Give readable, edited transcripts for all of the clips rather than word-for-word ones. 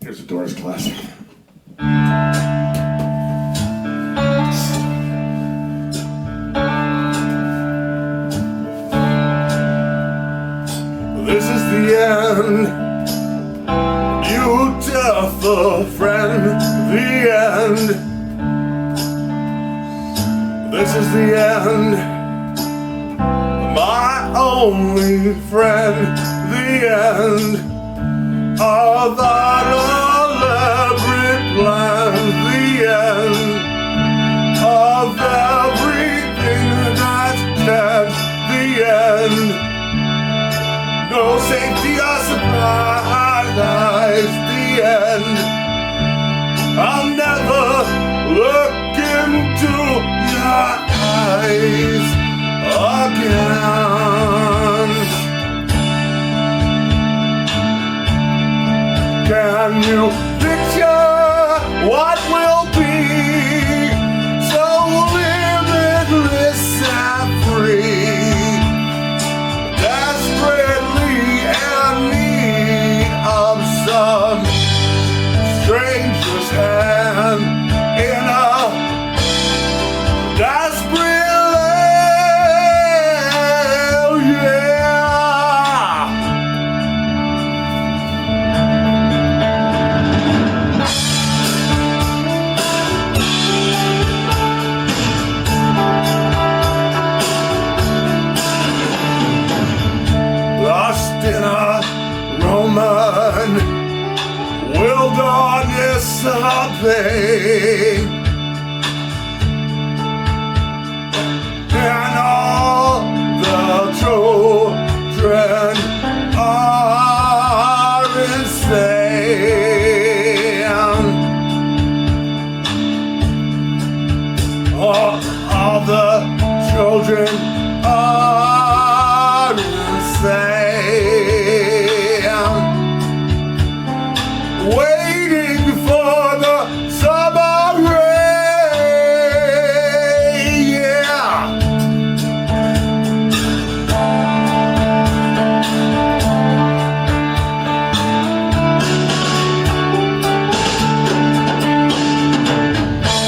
Here's a Doors classic. This is the end, beautiful friend, the end. This is the end, my only friend, the end of our elaborate plan, the end of everything that's dead, the end. No safety or surprise, the end. I'll never look into your eyes again. Can you picture what will be so limitless and free? Desperately in need of some stranger's hand in a desperate in a Roman wilderness of pain, and all the children are insane. All the children are insane. Waiting for the summer rain, yeah.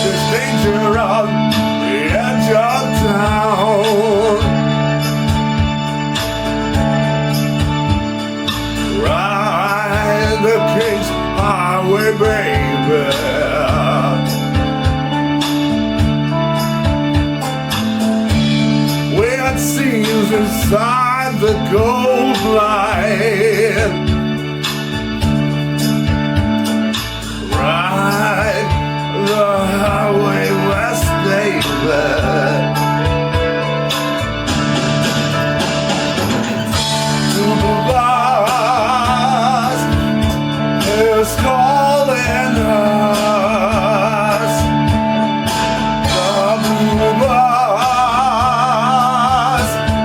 There's danger on the edge of town. Ride the King's Highway, baby. Weird scenes inside the gold line. Ride the highway west, baby. Is calling us. The blue bus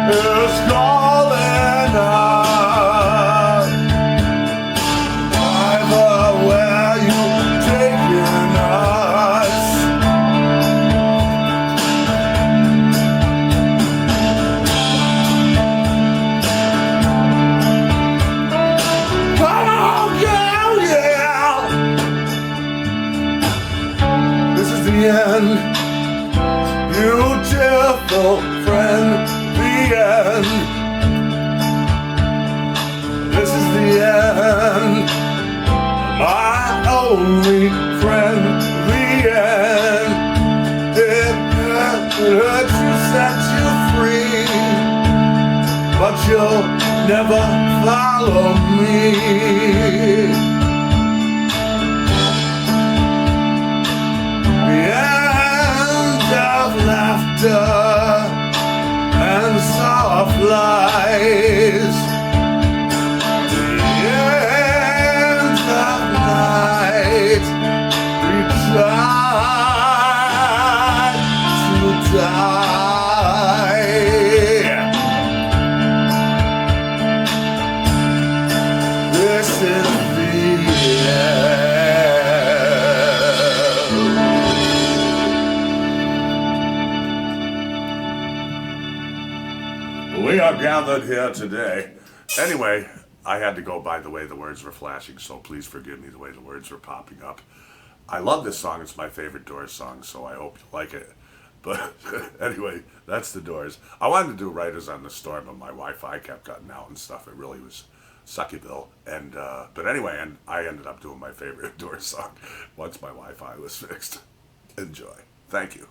is calling us. Driver, where you taking us? Come on, girl, yeah. This is the end, beautiful friend, the end. This is the end, my only friend, the end. It hurt to set you free, but you'll never follow me. The end of laughter and soft lies. The end of night. We tried to die. This is the end. We are gathered here today. Anyway, I had to go by the way the words were flashing, so please forgive me the way the words were popping up. I love this song. It's my favorite Doors song, so I hope you like it. But anyway, that's the Doors. I wanted to do Riders on the Storm, but my Wi-Fi kept cutting out and stuff. It really was Suckyville. And but anyway, and I ended up doing my favorite Doors song once my Wi-Fi was fixed. Enjoy. Thank you.